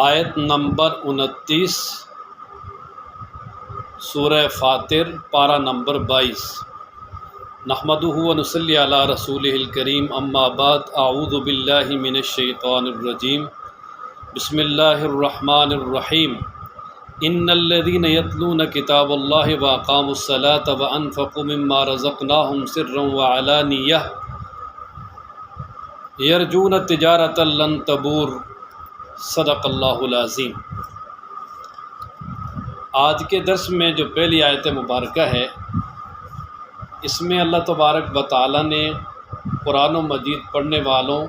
آیت نمبر 29 سورہ فاطر پارہ نمبر 22۔ نحمدہ و نصلی علی رسولہ الکریم، اما بعد، اعوذ باللہ من الشیطان الرجیم، بسم اللہ الرحمن الرحیم۔ ان الذین یتلون کتاب اللہ واقاموا الصلاۃ وانفقوا مما رزقناہم سرا وعلانیہ یرجون تجارۃ لن تبور۔ صدق اللہ العظیم۔ آج کے درس میں جو پہلی آیت مبارکہ ہے، اس میں اللہ تبارک و تعالیٰ نے قرآن و مجید پڑھنے والوں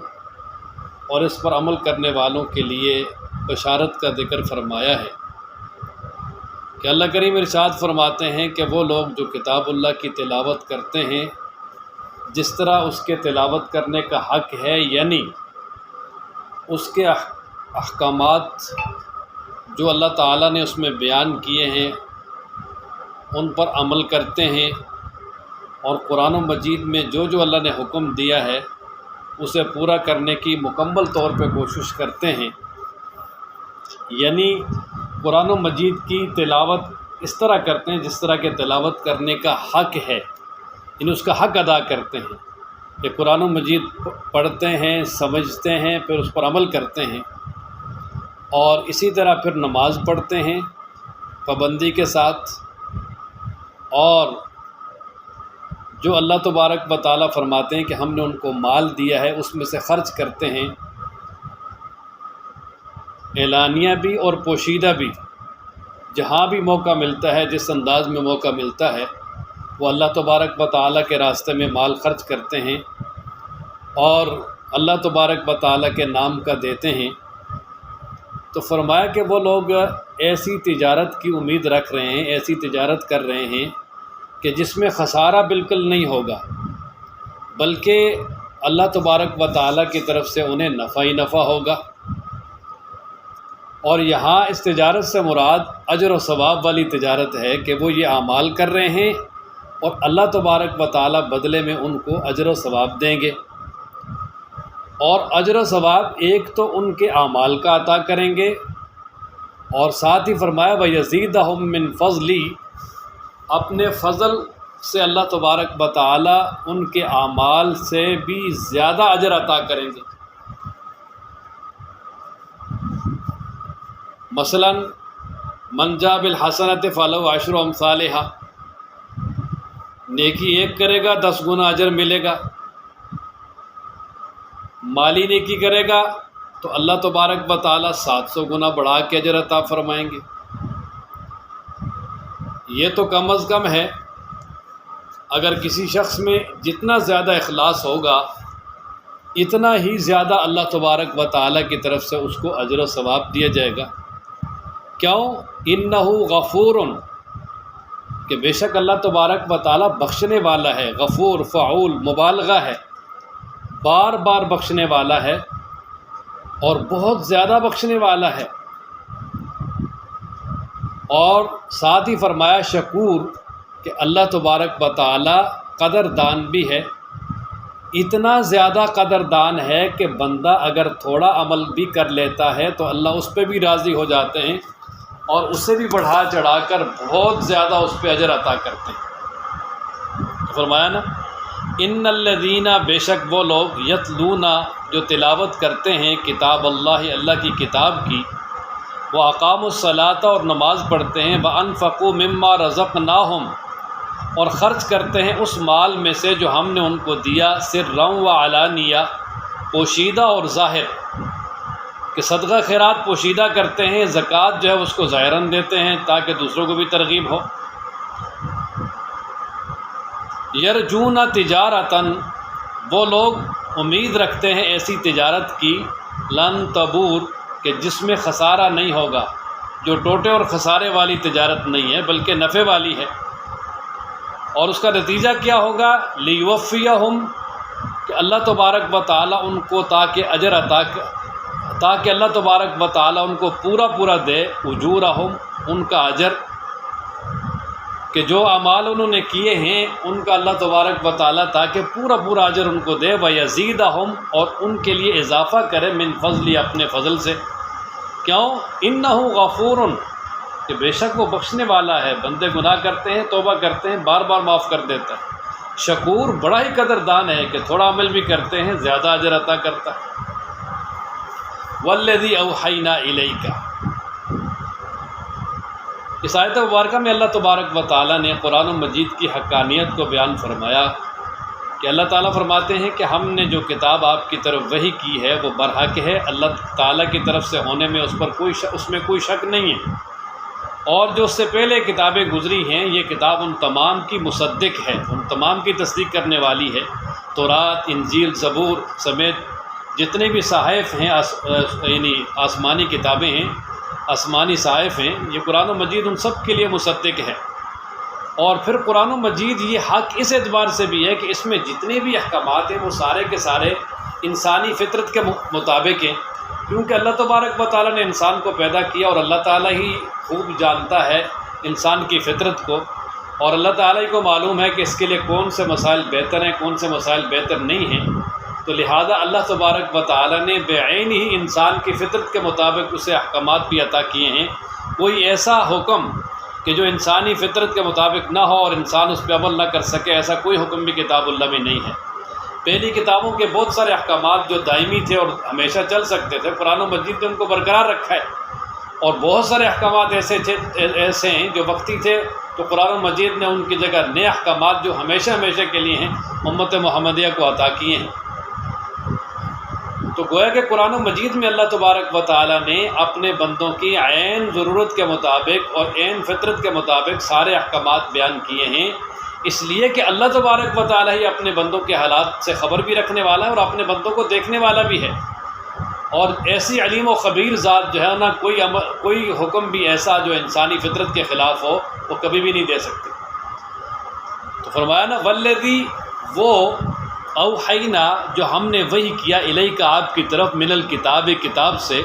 اور اس پر عمل کرنے والوں کے لیے بشارت کا ذکر فرمایا ہے کہ اللہ کریم ارشاد فرماتے ہیں کہ وہ لوگ جو کتاب اللہ کی تلاوت کرتے ہیں جس طرح اس کے تلاوت کرنے کا حق ہے، یعنی اس کے احکامات جو اللہ تعالیٰ نے اس میں بیان کیے ہیں ان پر عمل کرتے ہیں، اور قرآن و مجید میں جو جو اللہ نے حکم دیا ہے اسے پورا کرنے کی مکمل طور پہ کوشش کرتے ہیں، یعنی قرآن و مجید کی تلاوت اس طرح کرتے ہیں جس طرح کے تلاوت کرنے کا حق ہے، یعنی اس کا حق ادا کرتے ہیں کہ قرآن و مجید پڑھتے ہیں، سمجھتے ہیں، پھر اس پر عمل کرتے ہیں، اور اسی طرح پھر نماز پڑھتے ہیں پابندی کے ساتھ، اور جو اللہ تبارک و تعالیٰ فرماتے ہیں کہ ہم نے ان کو مال دیا ہے اس میں سے خرچ کرتے ہیں، اعلانیہ بھی اور پوشیدہ بھی، جہاں بھی موقع ملتا ہے، جس انداز میں موقع ملتا ہے وہ اللہ تبارک و تعالیٰ کے راستے میں مال خرچ کرتے ہیں اور اللہ تبارک و تعالیٰ کے نام کا دیتے ہیں۔ تو فرمایا کہ وہ لوگ ایسی تجارت کی امید رکھ رہے ہیں، ایسی تجارت کر رہے ہیں کہ جس میں خسارہ بالکل نہیں ہوگا، بلکہ اللہ تبارک و تعالیٰ کی طرف سے انہیں نفع ہی نفع ہوگا۔ اور یہاں اس تجارت سے مراد اجر و ثواب والی تجارت ہے کہ وہ یہ اعمال کر رہے ہیں اور اللہ تبارک و تعالیٰ بدلے میں ان کو اجر و ثواب دیں گے، اور اجر و ثواب ایک تو ان کے اعمال کا عطا کریں گے، اور ساتھ ہی فرمایا وَيَزِيدَهُم مِّن فَضْلِهِ، اپنے فضل سے اللہ تبارک و تعالیٰ ان کے اعمال سے بھی زیادہ اجر عطا کریں گے۔ مثلا من جاء بالحسنۃ فلہ عشر امثالھا، نیکی ایک کرے گا 10 گنا اجر ملے گا، مالی نیکی کرے گا تو اللہ تبارک و تعالیٰ 700 گنا بڑھا کے اجر عطا فرمائیں گے۔ یہ تو کم از کم ہے، اگر کسی شخص میں جتنا زیادہ اخلاص ہوگا اتنا ہی زیادہ اللہ تبارک و تعالیٰ کی طرف سے اس کو اجر و ثواب دیا جائے گا۔ کیوں؟ انہ غفور، کہ بے شک اللہ تبارک و تعالیٰ بخشنے والا ہے، غفور فعول مبالغہ ہے، بار بار بخشنے والا ہے اور بہت زیادہ بخشنے والا ہے۔ اور ساتھ ہی فرمایا شکور، کہ اللہ تبارک و تعالیٰ قدردان بھی ہے، اتنا زیادہ قدردان ہے کہ بندہ اگر تھوڑا عمل بھی کر لیتا ہے تو اللہ اس پہ بھی راضی ہو جاتے ہیں اور اسے بھی بڑھا چڑھا کر بہت زیادہ اس پہ اجر عطا کرتے ہیں۔ فرمایا نا ان الذین، بے شک وہ لوگ، یتلون، جو تلاوت کرتے ہیں کتاب اللہ، اللہ کی کتاب کی، واقاموا الصلاۃ، اور نماز پڑھتے ہیں، وانفقوا مما رزقناہم، اور خرچ کرتے ہیں اس مال میں سے جو ہم نے ان کو دیا، سرا وعلانیہ، پوشیدہ اور ظاہر، کہ صدقہ خیرات پوشیدہ کرتے ہیں، زکوٰۃ جو ہے اس کو ظاہراً دیتے ہیں تاکہ دوسروں کو بھی ترغیب ہو۔ یرجون تجارتاً، وہ لوگ امید رکھتے ہیں ایسی تجارت کی، لن تبور، کہ جس میں خسارہ نہیں ہوگا، جو ٹوٹے اور خسارے والی تجارت نہیں ہے بلکہ نفع والی ہے۔ اور اس کا نتیجہ کیا ہوگا؟ لیوفیہم، کہ اللہ تبارک و تعالیٰ ان کو اجر عطا، تاکہ اللہ تبارک و تعالیٰ ان کو پورا دے، اجورہم، ان کا اجر، کہ جو اعمال انہوں نے کیے ہیں ان کا اللہ تبارک و تعالیٰ تاکہ پورا اجر ان کو دے، وَيَزِيدَهُمْ، اور ان کے لیے اضافہ کرے، من فضلی، اپنے فضل سے۔ کیوں؟ انہ غفور، کہ بے شک وہ بخشنے والا ہے، بندے گناہ کرتے ہیں، توبہ کرتے ہیں، بار بار معاف کر دیتا ہے۔ شکور، بڑا ہی قدردان ہے کہ تھوڑا عمل بھی کرتے ہیں زیادہ اجر عطا کرتا ہے۔ والذی اوحینا الیک، اس آیت مبارکہ میں اللہ تبارک و تعالیٰ نے قرآن مجید کی حقانیت کو بیان فرمایا کہ اللہ تعالیٰ فرماتے ہیں کہ ہم نے جو کتاب آپ کی طرف وحی کی ہے وہ برحق ہے، اللہ تعالیٰ کی طرف سے ہونے میں اس میں کوئی شک نہیں ہے، اور جو اس سے پہلے کتابیں گزری ہیں یہ کتاب ان تمام کی مصدق ہے، ان تمام کی تصدیق کرنے والی ہے۔ تورات، انجیل، زبور سمیت جتنے بھی صحائف ہیں، یعنی آسمانی کتابیں ہیں، آسمانی صحائف ہیں، یہ قرآن مجید ان سب کے لیے مصدق ہے۔ اور پھر قرآن مجید یہ حق اس اعتبار سے بھی ہے کہ اس میں جتنے بھی احکامات ہیں وہ سارے کے سارے انسانی فطرت کے مطابق ہیں، کیونکہ اللہ تبارک و تعالیٰ نے انسان کو پیدا کیا اور اللہ تعالیٰ ہی خوب جانتا ہے انسان کی فطرت کو، اور اللہ تعالیٰ کو معلوم ہے کہ اس کے لیے کون سے مسائل بہتر ہیں، کون سے مسائل بہتر نہیں ہیں، تو لہذا اللہ تبارک و تعالیٰ نے بعین ہی انسان کی فطرت کے مطابق اسے احکامات بھی عطا کیے ہیں۔ کوئی ایسا حکم کہ جو انسانی فطرت کے مطابق نہ ہو اور انسان اس پہ عمل نہ کر سکے، ایسا کوئی حکم بھی کتاب اللہ میں نہیں ہے۔ پہلی کتابوں کے بہت سارے احکامات جو دائمی تھے اور ہمیشہ چل سکتے تھے، قرآن مجید نے ان کو برقرار رکھا ہے، اور بہت سارے احکامات ایسے ہیں جو وقتی تھے، تو قرآن مجید نے ان کی جگہ نئے احکامات جو ہمیشہ کے لیے ہیں امت محمدیہ کو عطا کیے ہیں۔ تو گویا کہ قرآن مجید میں اللہ تبارک و تعالیٰ نے اپنے بندوں کی عین ضرورت کے مطابق اور عین فطرت کے مطابق سارے احکامات بیان کیے ہیں، اس لیے کہ اللہ تبارک و تعالیٰ ہی اپنے بندوں کے حالات سے خبر بھی رکھنے والا ہے اور اپنے بندوں کو دیکھنے والا بھی ہے، اور ایسی علیم و خبیر ذات جو ہے نا، کوئی حکم بھی ایسا جو انسانی فطرت کے خلاف ہو وہ کبھی بھی نہیں دے سکتے۔ تو فرمایا نا والذی، وہ اوحینا جو ہم نے وحی کیا الیک آپ کی طرف، من الکتاب کتاب سے،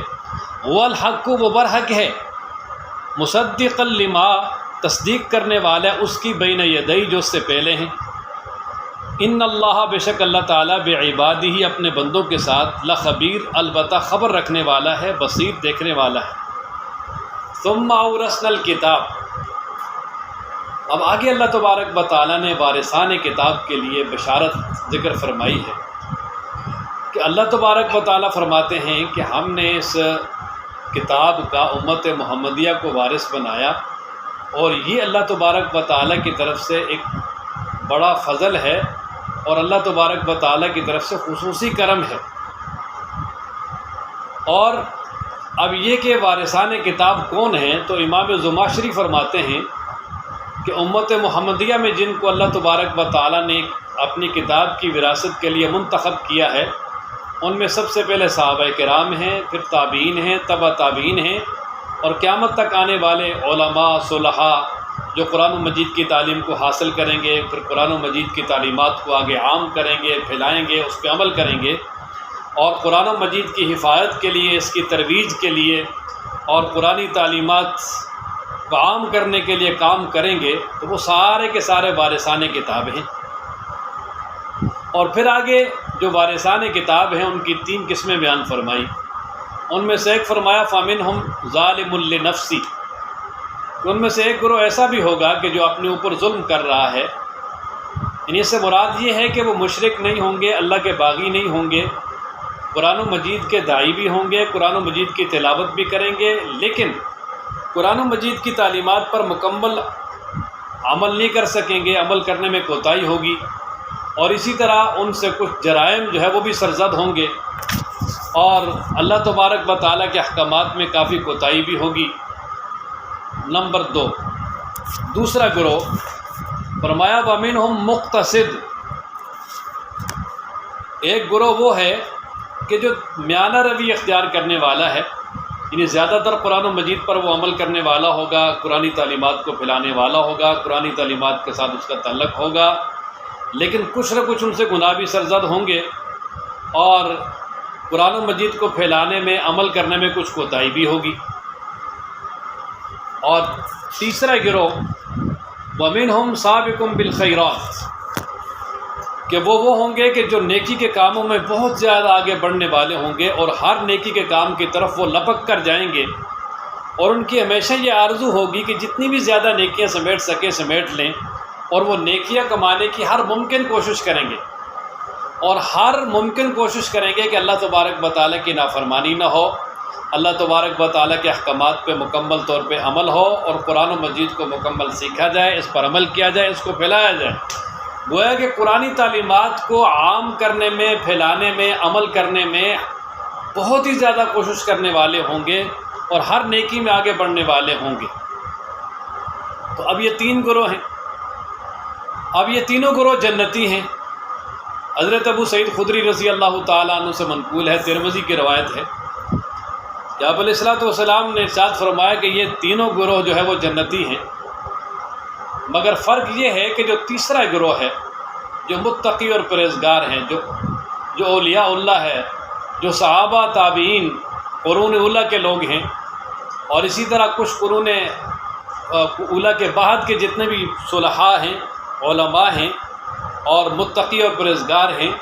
والحق وہ برحق ہے، مصدقا لما تصدیق کرنے والا اس کی بین یدئی جو اس سے پہلے ہیں۔ ان اللہ، بے شک اللہ تعالیٰ بعبادہ اپنے بندوں کے ساتھ، لخبیر البتہ خبر رکھنے والا ہے، بصیر دیکھنے والا ہے۔ ثم اورثنا الکتاب، اب آگے اللہ تبارک و تعالیٰ نے وارثان کتاب کے لیے بشارت ذکر فرمائی ہے کہ اللہ تبارک و تعالیٰ فرماتے ہیں کہ ہم نے اس کتاب کا امت محمدیہ کو وارث بنایا، اور یہ اللہ تبارک و تعالیٰ کی طرف سے ایک بڑا فضل ہے اور اللہ تبارک و تعالیٰ کی طرف سے خصوصی کرم ہے۔ اور اب یہ کہ وارثان کتاب کون ہیں، تو امام زمخشری فرماتے ہیں کہ امت محمدیہ میں جن کو اللہ تبارک و تعالیٰ نے اپنی کتاب کی وراثت کے لیے منتخب کیا ہے، ان میں سب سے پہلے صحابہ کرام ہیں، پھر تابعین ہیں، تبع تابعین ہیں، اور قیامت تک آنے والے علماء، صلحاء جو قرآن مجید کی تعلیم کو حاصل کریں گے، پھر قرآن مجید کی تعلیمات کو آگے عام کریں گے، پھیلائیں گے، اس پہ عمل کریں گے، اور قرآن مجید کی حفاظت کے لیے، اس کی ترویج کے لیے اور قرآنی تعلیمات کو عام کرنے کے لیے کام کریں گے، تو وہ سارے کے سارے وارثان کتاب ہیں۔ اور پھر آگے جو وارثان کتاب ہیں ان کی 3 قسمیں بیان فرمائی، ان میں سے ایک فرمایا فَمِنْهُمْ ظَالِمٌ لِنَفْسِهِ، کہ ان میں سے ایک گروہ ایسا بھی ہوگا کہ جو اپنے اوپر ظلم کر رہا ہے، یعنی اس سے مراد یہ ہے کہ وہ مشرک نہیں ہوں گے، اللہ کے باغی نہیں ہوں گے، قرآن مجید کے داعی بھی ہوں گے، قرآن مجید کی تلاوت بھی کریں گے، لیکن قرآن مجید کی تعلیمات پر مکمل عمل نہیں کر سکیں گے، عمل کرنے میں کوتاہی ہوگی، اور اسی طرح ان سے کچھ جرائم جو ہے وہ بھی سرزد ہوں گے، اور اللہ تبارک و تعالیٰ کے احکامات میں کافی کوتاہی بھی ہوگی۔ نمبر 2، دوسرا گروہ فرمایا وَمِنْهُمْ مُقْتَصِدٌ، ایک گروہ وہ ہے کہ جو میانہ روی اختیار کرنے والا ہے، یعنی زیادہ تر قرآن مجید پر وہ عمل کرنے والا ہوگا، قرآنی تعلیمات کو پھیلانے والا ہوگا، قرآنی تعلیمات کے ساتھ اس کا تعلق ہوگا، لیکن کچھ نہ کچھ ان سے گناہ بھی سرزد ہوں گے، اور قرآن مجید کو پھیلانے میں، عمل کرنے میں کچھ کوتاہی بھی ہوگی۔ اور تیسرا گروہ وَمِنْهُمْ سَابِقٌ بِالْخَيْرَاتِ، کہ وہ ہوں گے کہ جو نیکی کے کاموں میں بہت زیادہ آگے بڑھنے والے ہوں گے اور ہر نیکی کے کام کی طرف وہ لپک کر جائیں گے، اور ان کی ہمیشہ یہ آرزو ہوگی کہ جتنی بھی زیادہ نیکیاں سمیٹ سکیں سمیٹ لیں، اور وہ نیکیاں کمانے کی ہر ممکن کوشش کریں گے، اور ہر ممکن کوشش کریں گے کہ اللہ تبارک و تعالیٰ کی نافرمانی نہ ہو، اللہ تبارک و تعالیٰ کے احکامات پہ مکمل طور پہ عمل ہو، اور قرآن و مجید کو مکمل سیکھا جائے، اس پر عمل کیا جائے، اس کو پھیلایا جائے۔ گویا کہ قرآنی تعلیمات کو عام کرنے میں، پھیلانے میں، عمل کرنے میں بہت ہی زیادہ کوشش کرنے والے ہوں گے، اور ہر نیکی میں آگے بڑھنے والے ہوں گے۔ تو اب یہ تین گروہ ہیں، اب یہ تینوں گروہ جنتی ہیں۔ حضرت ابو سعید خدری رضی اللہ تعالیٰ عنہ سے منقول ہے، ترمذی کی روایت ہے کہ آپ علیہ الصلوۃ والسلام نے ارشاد فرمایا کہ یہ تینوں گروہ جو ہے وہ جنتی ہیں، مگر فرق یہ ہے کہ جو تیسرا گروہ ہے، جو متقی اور پرہیزگار ہیں، جو اولیاء اللہ ہے، جو صحابہ تابعین قرون اولیٰ کے لوگ ہیں، اور اسی طرح کچھ قرون اولیٰ کے بعد کے جتنے بھی صلحاء ہیں، علماء ہیں اور متقی اور پرہیزگار ہیں،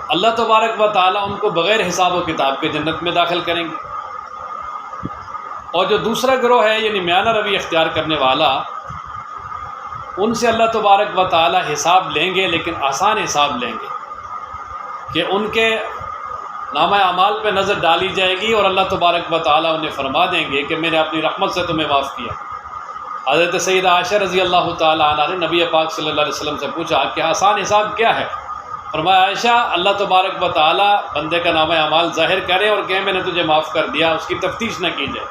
اللہ تبارک و تعالیٰ ان کو بغیر حساب و کتاب کے جنت میں داخل کریں گے۔ اور جو دوسرا گروہ ہے، یعنی میانہ روی اختیار کرنے والا، ان سے اللہ تبارک و تعالیٰ حساب لیں گے، لیکن آسان حساب لیں گے کہ ان کے نامہ اعمال پہ نظر ڈالی جائے گی، اور اللہ تبارک و تعالیٰ انہیں فرما دیں گے کہ میں نے اپنی رحمت سے تمہیں معاف کیا۔ حضرت سیدہ عائشہ رضی اللہ تعالیٰ عنہ نے نبی پاک صلی اللہ علیہ وسلم سے پوچھا کہ آسان حساب کیا ہے؟ فرمایا عائشہ، اللہ تبارک و تعالیٰ بندے کا نامہ اعمال ظاہر کرے اور کہے میں نے تجھے معاف کر دیا، اس کی تفتیش نہ کی جائے۔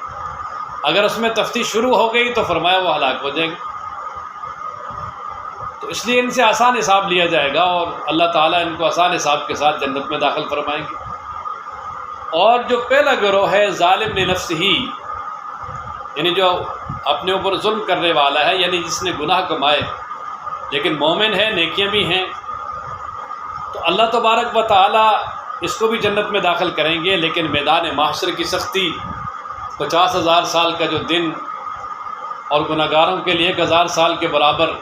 اگر اس میں تفتیش شروع ہو گئی تو فرمایا وہ ہلاک ہو جائے گی۔ تو اس لیے ان سے آسان حساب لیا جائے گا، اور اللہ تعالیٰ ان کو آسان حساب کے ساتھ جنت میں داخل فرمائیں گے۔ اور جو پہلا گروہ ہے ظالم لنفسہ، یعنی جو اپنے اوپر ظلم کرنے والا ہے، یعنی جس نے گناہ کمائے لیکن مومن ہے، نیکیاں بھی ہیں، تو اللہ تبارک و تعالیٰ اس کو بھی جنت میں داخل کریں گے، لیکن میدان محشر کی سختی، 50,000 سال کا جو دن اور گناہگاروں کے لیے 1,000 سال کے برابر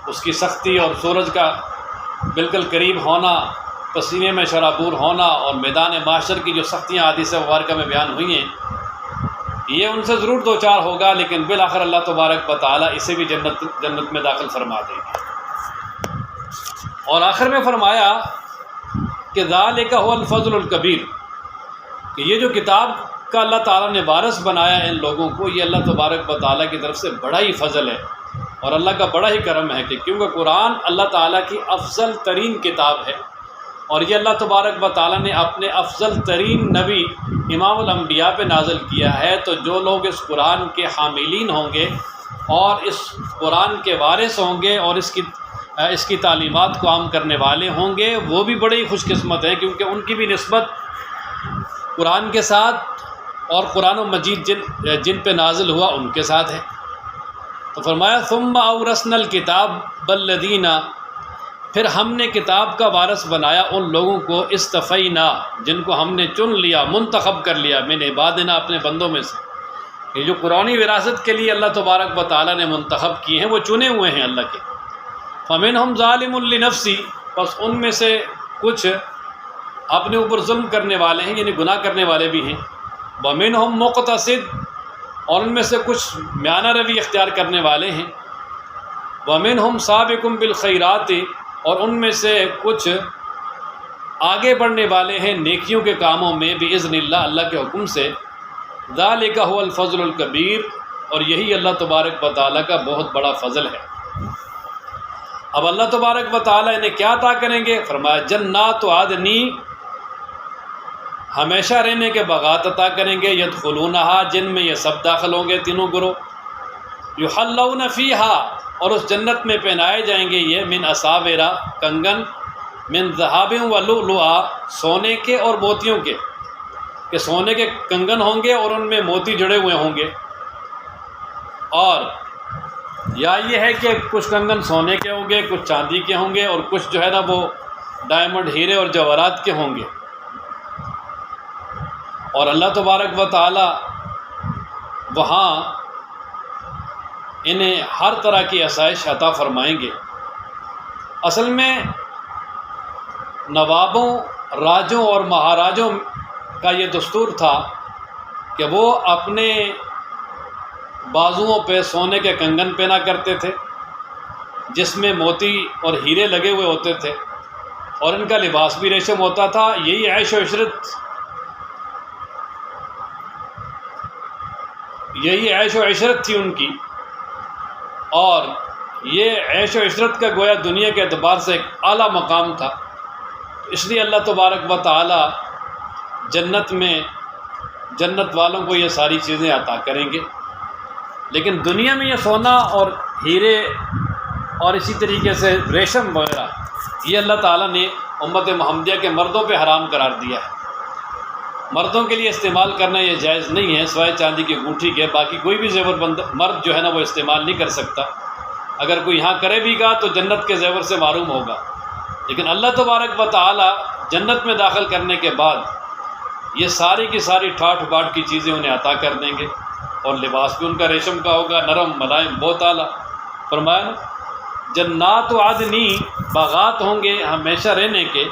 اس کی سختی، اور سورج کا بالکل قریب ہونا، پسینے میں شرابور ہونا، اور میدان محشر کی جو سختیاں حدیث مبارکہ میں بیان ہوئی ہیں، یہ ان سے ضرور دو چار ہوگا، لیکن بالآخر اللہ تبارک و تعالیٰ اسے بھی جنت میں داخل فرما دیں گے۔ اور آخر میں فرمایا کہ ذالک هو الفضل الکبیر، کہ یہ جو کتاب کا اللہ تعالیٰ نے وارث بنایا ان لوگوں کو، یہ اللہ تبارک و تعالیٰ کی طرف سے بڑا ہی فضل ہے اور اللہ کا بڑا ہی کرم ہے، کہ کیونکہ قرآن اللہ تعالیٰ کی افضل ترین کتاب ہے، اور یہ اللہ تبارک و تعالیٰ نے اپنے افضل ترین نبی امام الانبیاء پہ نازل کیا ہے۔ تو جو لوگ اس قرآن کے حاملین ہوں گے اور اس قرآن کے وارث ہوں گے اور اس کی تعلیمات کو عام کرنے والے ہوں گے، وہ بھی بڑے ہی خوش قسمت ہیں، کیونکہ ان کی بھی نسبت قرآن کے ساتھ اور قرآن و مجید جن پہ نازل ہوا ان کے ساتھ ہے۔ تو فرمایا ثم اورثنا الکتاب الذین، پھر ہم نے کتاب کا وارث بنایا ان لوگوں کو اصطفینا، جن کو ہم نے چن لیا، منتخب کر لیا، من عبادنا، اپنے بندوں میں سے۔ یہ جو قرآنی وراثت کے لیے اللہ تبارک و تعالیٰ نے منتخب کیے ہیں، وہ چنے ہوئے ہیں اللہ کے۔ فمنہم ظالم لنفسہ، پس ان میں سے کچھ اپنے اوپر ظلم کرنے والے ہیں، یعنی گناہ کرنے والے بھی ہیں۔ ومنہم مقتصد، اور ان میں سے کچھ میانہ روی اختیار کرنے والے ہیں۔ ومنہم سابق بالخیرات، اور ان میں سے کچھ آگے بڑھنے والے ہیں نیکیوں کے کاموں میں، باذن اللہ، اللہ کے حکم سے۔ ذالک هو الفضل الکبیر، اور یہی اللہ تبارک و تعالیٰ کا بہت بڑا فضل ہے۔ اب اللہ تبارک و تعالیٰ انہیں کیا عطا کریں گے؟ فرمایا جنات عدنی، ہمیشہ رہنے کے باغات عطا کریں گے، یدخلونہا، جن میں یہ سب داخل ہوں گے تینوں گروہ۔ یحلون فیہا، اور اس جنت میں پہنائے جائیں گے یہ، من اساورا، کنگن، من ذہاب و لؤلؤا، سونے کے اور موتیوں کے، کہ سونے کے کنگن ہوں گے اور ان میں موتی جڑے ہوئے ہوں گے، اور یا یہ ہے کہ کچھ کنگن سونے کے ہوں گے، کچھ چاندی کے ہوں گے، اور کچھ جو ہے نا وہ ڈائمنڈ، ہیرے اور جواہرات کے ہوں گے۔ اور اللہ تبارک و تعالیٰ وہاں انہیں ہر طرح کی آسائش عطا فرمائیں گے، اصل میں نوابوں، راجوں اور مہاراجوں کا یہ دستور تھا کہ وہ اپنے بازوؤں پہ سونے کے کنگن پہنا کرتے تھے جس میں موتی اور ہیرے لگے ہوئے ہوتے تھے، اور ان کا لباس بھی ریشم ہوتا تھا۔ یہی عیش و عشرت تھی ان کی، اور یہ عیش و عشرت کا گویا دنیا کے اعتبار سے ایک اعلیٰ مقام تھا۔ اس لیے اللہ تبارک و تعالی جنت میں جنت والوں کو یہ ساری چیزیں عطا کریں گے، لیکن دنیا میں یہ سونا اور ہیرے اور اسی طریقے سے ریشم وغیرہ یہ اللہ تعالیٰ نے امت محمدیہ کے مردوں پہ حرام قرار دیا ہے۔ مردوں کے لیے استعمال کرنا یہ جائز نہیں ہے سوائے چاندی کی انگوٹھی کے، باقی کوئی بھی زیور مرد جو ہے نا وہ استعمال نہیں کر سکتا۔ اگر کوئی یہاں کرے بھی گا تو جنت کے زیور سے محروم ہوگا، لیکن اللہ تبارک و تعالی جنت میں داخل کرنے کے بعد یہ ساری کی ساری ٹھاٹھ باٹھ کی چیزیں انہیں عطا کر دیں گے، اور لباس بھی ان کا ریشم کا ہوگا، نرم ملائم بہت اعلیٰ۔ فرمایا نا جنات و عدنی، باغات ہوں گے ہمیشہ رہنے کے،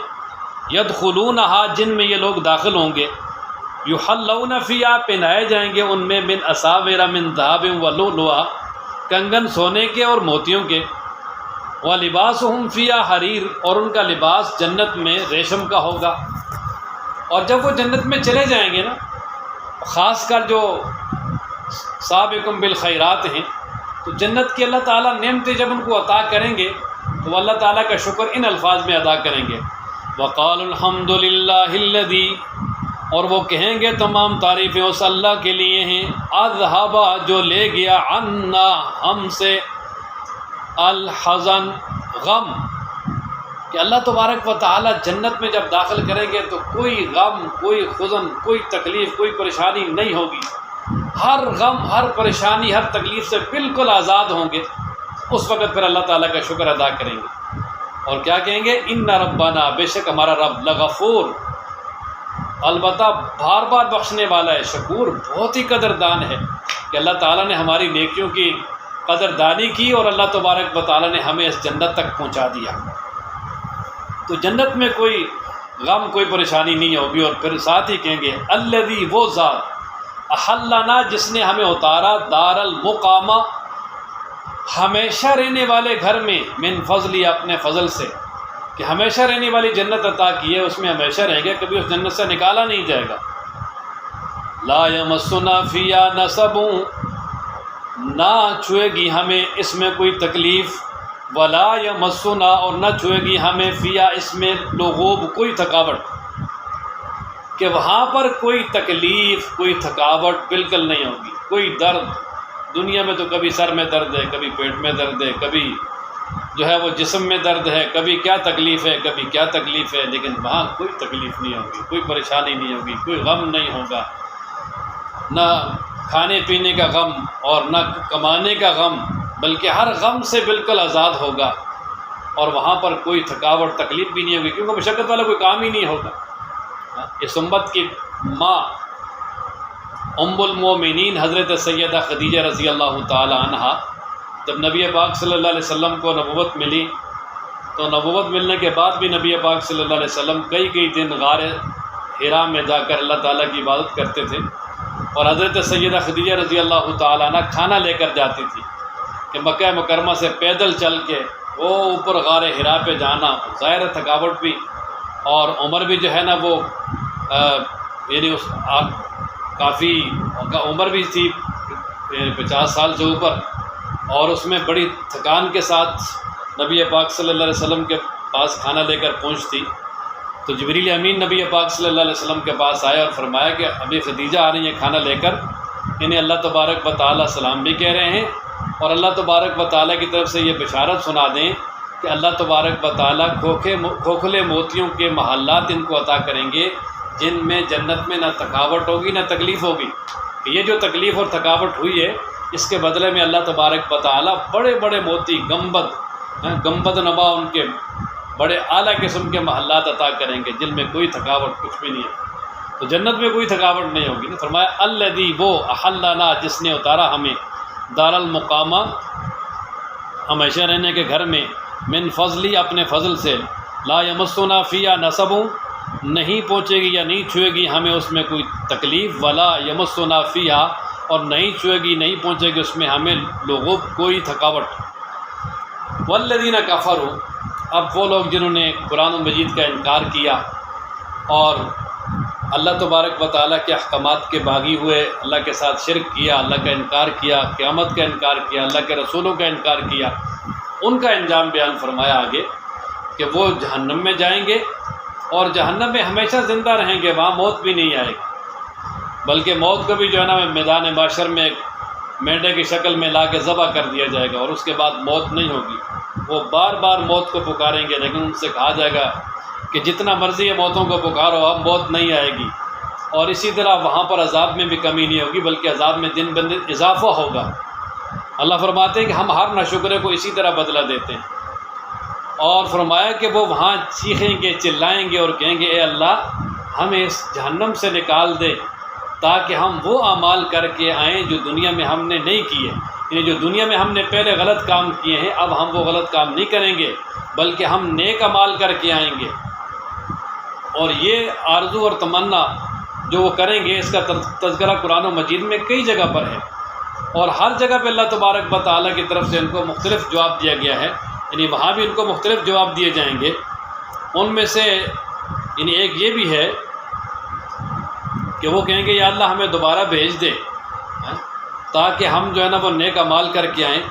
یدخلونہا جن میں یہ لوگ داخل ہوں گے، یحلون فیہا پہنائے جائیں گے ان میں، من اساور من ذہب و لؤلؤا کنگن سونے کے اور موتیوں کے، ولباسہم فیہا حریر اور ان کا لباس جنت میں ریشم کا ہوگا۔ اور جب وہ جنت میں چلے جائیں گے نا، خاص کر جو سابقون بالخیرات ہیں، تو جنت کی اللہ تعالیٰ نعمتیں جب ان کو عطا کریں گے تو وہ اللہ تعالیٰ کا شکر ان الفاظ میں ادا کریں گے، وقالوا الحمد للہ الذی، اور وہ کہیں گے تمام تعریفیں اس اللہ کے لیے ہیں، اذھب جو لے گیا عنا ہم سے، الحزن غم، کہ اللہ تبارک و تعالی جنت میں جب داخل کریں گے تو کوئی غم، کوئی حزن، کوئی تکلیف، کوئی پریشانی نہیں ہوگی، ہر غم، ہر پریشانی، ہر تکلیف سے بالکل آزاد ہوں گے۔ اس وقت پھر اللہ تعالیٰ کا شکر ادا کریں گے اور کیا کہیں گے، ان ربنا، بے شک ہمارا رب، لغفور، البتہ بار بار بخشنے والا ہے، شکور، بہت ہی قدردان ہے، کہ اللہ تعالیٰ نے ہماری نیکیوں کی قدردانی کی اور اللہ تبارک و تعالیٰ نے ہمیں اس جنت تک پہنچا دیا۔ تو جنت میں کوئی غم، کوئی پریشانی نہیں ہوگی، اور پھر ساتھ ہی کہیں گے الذی، وہ ذات، احلنا، جس نے ہمیں اتارا، دار المقامہ، ہمیشہ رہنے والے گھر میں، من فضلی، اپنے فضل سے، کہ ہمیشہ رہنے والی جنت عطا کی ہے، اس میں ہمیشہ رہیں گے، کبھی اس جنت سے نکالا نہیں جائے گا۔ لا یمسنا فیہا نصب، نہ چھوئے گی ہمیں اس میں کوئی تکلیف، ولا یمسنا، اور نہ چھوئے گی ہمیں فیہا اس میں لغوب، کوئی تھکاوٹ، کہ وہاں پر کوئی تکلیف، کوئی تھکاوٹ بالکل نہیں ہوگی، کوئی درد۔ دنیا میں تو کبھی سر میں درد ہے، کبھی پیٹ میں درد ہے، کبھی جو ہے وہ جسم میں درد ہے، کبھی کیا تکلیف ہے، کبھی کیا تکلیف ہے، لیکن وہاں کوئی تکلیف نہیں ہوگی، کوئی پریشانی نہیں ہوگی، کوئی غم نہیں ہوگا، نہ کھانے پینے کا غم اور نہ کمانے کا غم، بلکہ ہر غم سے بالکل آزاد ہوگا، اور وہاں پر کوئی تھکاوٹ، تکلیف بھی نہیں ہوگی، کیونکہ مشقت والا کوئی کام ہی نہیں ہوگا۔ اس امت کی ماں ام المومنین حضرت سیدہ خدیجہ رضی اللہ تعالی عنہا، جب نبی پاک صلی اللہ علیہ وسلم کو نبوت ملی، تو نبوت ملنے کے بعد بھی نبی پاک صلی اللہ علیہ وسلم کئی دن غار حرا میں جا کر اللہ تعالیٰ کی عبادت کرتے تھے، اور حضرت سیدہ خدیجہ رضی اللہ تعالی عنہ کھانا لے کر جاتی تھی، کہ مکہ مکرمہ سے پیدل چل کے وہ اوپر غار حرا پہ جانا، ظاہر تھکاوٹ بھی، اور عمر بھی جو ہے نا وہ یعنی اس کافی عمر بھی تھی 50 سال سے اوپر، اور اس میں بڑی تھکان کے ساتھ نبی پاک صلی اللہ علیہ وسلم کے پاس کھانا لے کر پہنچتی، تو جبریل امین نبی پاک صلی اللہ علیہ وسلم کے پاس آئے اور فرمایا کہ ابھی خدیجہ آ رہی ہیں کھانا لے کر، انہیں اللہ تبارک و تعالیٰ سلام بھی کہہ رہے ہیں، اور اللہ تبارک و تعالیٰ کی طرف سے یہ بشارت سنا دیں کہ اللہ تبارک و تعالیٰ کھوکھلے موتیوں کے محلات ان کو عطا کریں گے، جن میں جنت میں نہ تھکاوٹ ہوگی نہ تکلیف ہوگی۔ یہ جو تکلیف اور تھکاوٹ ہوئی ہے، اس کے بدلے میں اللہ تبارک و تعالیٰ بڑے بڑے موتی، گنبد نما ان کے بڑے اعلیٰ قسم کے محلات عطا کریں گے، جن میں کوئی تھکاوٹ کچھ بھی نہیں ہے۔ تو جنت میں کوئی تھکاوٹ نہیں ہوگی۔ فرمایا الذی، وہ، احلنا، جس نے اتارا ہمیں، دار المقامہ، ہمیشہ رہنے کے گھر میں، من فضلی اپنے فضل سے، لا یمسنا فیہا نصب نہیں پہنچے گی یا نہیں چھوئے گی ہمیں اس میں کوئی تکلیف، ولا یمسنا فیہا اور نہیں چھوئے گی نہیں پہنچے گی اس میں ہمیں لوگوں کوئی تھکاوٹ۔ والذین کفروا، اب وہ لوگ جنہوں نے قرآن مجید کا انکار کیا اور اللہ تبارک و تعالیٰ کے احکامات کے باغی ہوئے، اللہ کے ساتھ شرک کیا، اللہ کا انکار کیا، قیامت کا انکار کیا، اللہ کے رسولوں کا انکار کیا، ان کا انجام بیان فرمایا آگے کہ وہ جہنم میں جائیں گے اور جہنم میں ہمیشہ زندہ رہیں گے، وہاں موت بھی نہیں آئے گی، بلکہ موت کو بھی جو ہے نا میدان محشر میں مینڈے کی شکل میں لا کے ذبح کر دیا جائے گا اور اس کے بعد موت نہیں ہوگی۔ وہ بار بار موت کو پکاریں گے لیکن ان سے کہا جائے گا کہ جتنا مرضی ہے موتوں کو پکارو، اب موت نہیں آئے گی۔ اور اسی طرح وہاں پر عذاب میں بھی کمی نہیں ہوگی بلکہ عذاب میں دن بدن اضافہ ہوگا۔ اللہ فرماتے ہیں کہ ہم ہر ناشکرے کو اسی طرح بدلہ دیتے ہیں، اور فرمایا کہ وہ وہاں چیخیں گے، چلائیں گے اور کہیں گے اے اللہ ہمیں اس جہنم سے نکال دے تاکہ ہم وہ اعمال کر کے آئیں جو دنیا میں ہم نے نہیں کیے، یعنی جو دنیا میں ہم نے پہلے غلط کام کیے ہیں اب ہم وہ غلط کام نہیں کریں گے بلکہ ہم نیک اعمال کر کے آئیں گے۔ اور یہ آرزو اور تمنا جو وہ کریں گے اس کا تذکرہ قرآن و مجید میں کئی جگہ پر ہے، اور ہر جگہ پہ اللہ تبارک و تعالیٰ کی طرف سے ان کو مختلف جواب دیا گیا ہے، یعنی وہاں بھی ان کو مختلف جواب دیے جائیں گے۔ ان میں سے یعنی ایک یہ بھی ہے کہ وہ کہیں گے یا اللہ ہمیں دوبارہ بھیج دے تاکہ ہم جو ہے نا وہ نیک اعمال کر کے آئیں،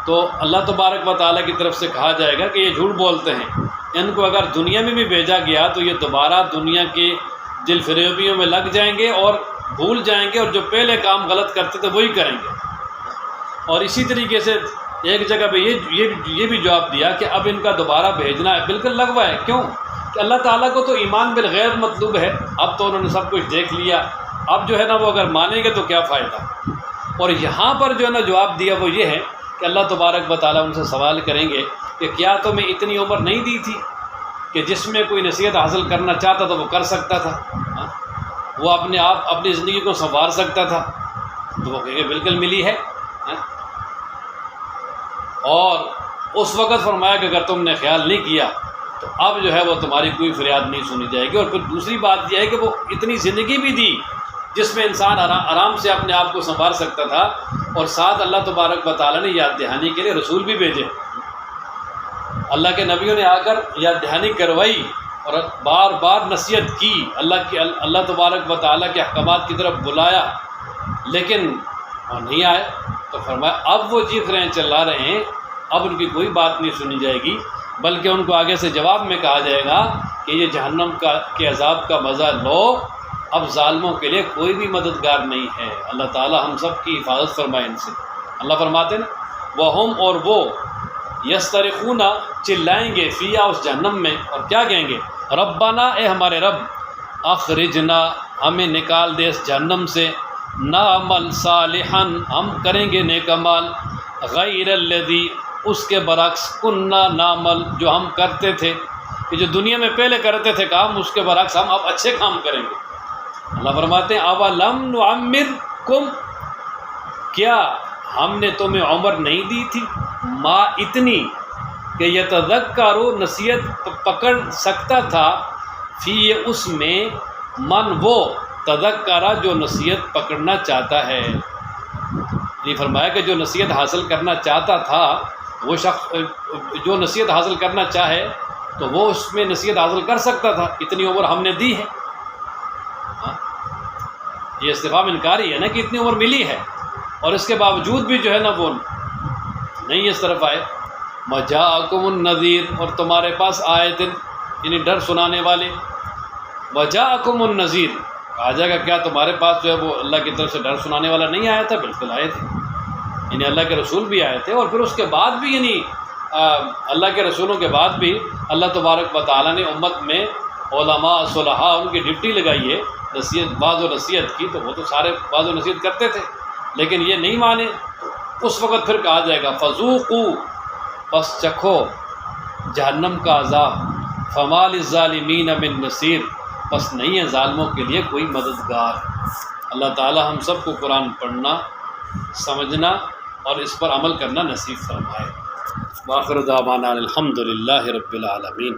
تو اللہ تبارک و تعالیٰ کی طرف سے کہا جائے گا کہ یہ جھوٹ بولتے ہیں، ان کو اگر دنیا میں بھی بھیجا گیا تو یہ دوبارہ دنیا کے دل فریبیوں میں لگ جائیں گے اور بھول جائیں گے اور جو پہلے کام غلط کرتے تھے وہی کریں گے۔ اور اسی طریقے سے ایک جگہ پہ یہ بھی جواب دیا کہ اب ان کا دوبارہ بھیجنا ہے بالکل لغو ہے، کیوں کہ اللہ تعالیٰ کو تو ایمان بالغیب مطلوب ہے، اب تو انہوں نے سب کچھ دیکھ لیا، اب جو ہے نا وہ اگر مانیں گے تو کیا فائدہ۔ اور یہاں پر جو ہے نا جواب دیا وہ یہ ہے کہ اللہ تبارک و تعالیٰ ان سے سوال کریں گے کہ کیا تمہیں اتنی عمر نہیں دی تھی کہ جس میں کوئی نصیحت حاصل کرنا چاہتا تو وہ کر سکتا تھا، وہ اپنے آپ اپنی زندگی کو سنوار سکتا تھا؟ تو وہ کہیں گے بالکل ملی ہے۔ اور اس وقت فرمایا کہ اگر تم نے خیال نہیں کیا تو اب جو ہے وہ تمہاری کوئی فریاد نہیں سنی جائے گی۔ اور پھر دوسری بات یہ ہے کہ وہ اتنی زندگی بھی دی جس میں انسان آرام سے اپنے آپ کو سنوار سکتا تھا، اور ساتھ اللہ تبارک و تعالیٰ نے یاد دہانی کے لیے رسول بھی بھیجے، اللہ کے نبیوں نے آ کر یاد دہانی کروائی اور بار بار نصیحت کی، اللہ تبارک و تعالیٰ کے احکامات کی طرف بلایا، لیکن وہ نہیں آئے۔ تو فرمایا اب وہ چیخ رہے ہیں، چلا رہے ہیں، اب ان کی کوئی بات نہیں سنی جائے گی، بلکہ ان کو آگے سے جواب میں کہا جائے گا کہ یہ جہنم کے عذاب کا مزہ لو، اب ظالموں کے لیے کوئی بھی مددگار نہیں ہے۔ اللہ تعالیٰ ہم سب کی حفاظت فرمائے ان سے۔ اللہ فرماتے ہیں وَهُمْ اور وہ یسترخون چلائیں گے فیہا اس جہنم میں، اور کیا کہیں گے؟ ربنا اے ہمارے رب، اخرجنا ہمیں نکال دے اس جہنم سے، نعمل صالحا ہم کریں گے نیک عمل، غیر الذی اس کے برعکس کننا نعمل جو ہم کرتے تھے، کہ جو دنیا میں پہلے کرتے تھے کام اس کے برعکس ہم اب اچھے کام کریں گے۔ اللہ فرماتے ہیں اولم نعمرکم، کیا ہم نے تمہیں عمر نہیں دی تھی، ما اتنی کہ یتذکروا نصیحت پکڑ سکتا تھا، فی اس میں من وہ تذکرہ جو نصیحت پکڑنا چاہتا ہے۔ یہ فرمایا کہ جو نصیحت حاصل کرنا چاہتا تھا وہ شخص جو نصیحت حاصل کرنا چاہے تو وہ اس میں نصیحت حاصل کر سکتا تھا، اتنی عمر ہم نے دی ہے۔ یہ استفہام انکاری ہے نا کہ اتنی عمر ملی ہے اور اس کے باوجود بھی جو ہے نا وہ نہیں اس طرف آئے۔ وَجَاءَكُمُ النَّذِيرُ اور تمہارے پاس آئے تھے یعنی ڈر سنانے والے۔ وَجَاءَكُمُ النَّذِيرُ کہا جائے گا کیا تمہارے پاس جو ہے وہ اللہ کی طرف سے ڈر سنانے والا نہیں آیا تھا؟ بالکل آئے تھے، یعنی اللہ کے رسول بھی آئے تھے، اور پھر اس کے بعد بھی یعنی اللہ کے رسولوں کے بعد بھی اللہ تبارک و تعالیٰ نے امت میں علماء صلحاء ان کی ڈپٹی لگائی ہے نصیحت بعض و نصیحت کی، تو وہ تو سارے بعض و نصیحت کرتے تھے لیکن یہ نہیں مانے، اس وقت پھر کہا جائے گا فذوقوا پس چکھو جہنم کا عذاب، فما للظالمین من نصیر پس نہیں ہے ظالموں کے لیے کوئی مددگار۔ اللہ تعالی ہم سب کو قرآن پڑھنا، سمجھنا اور اس پر عمل کرنا نصیب فرمائے۔ وآخر دعوانا الحمد للہ رب العالمین۔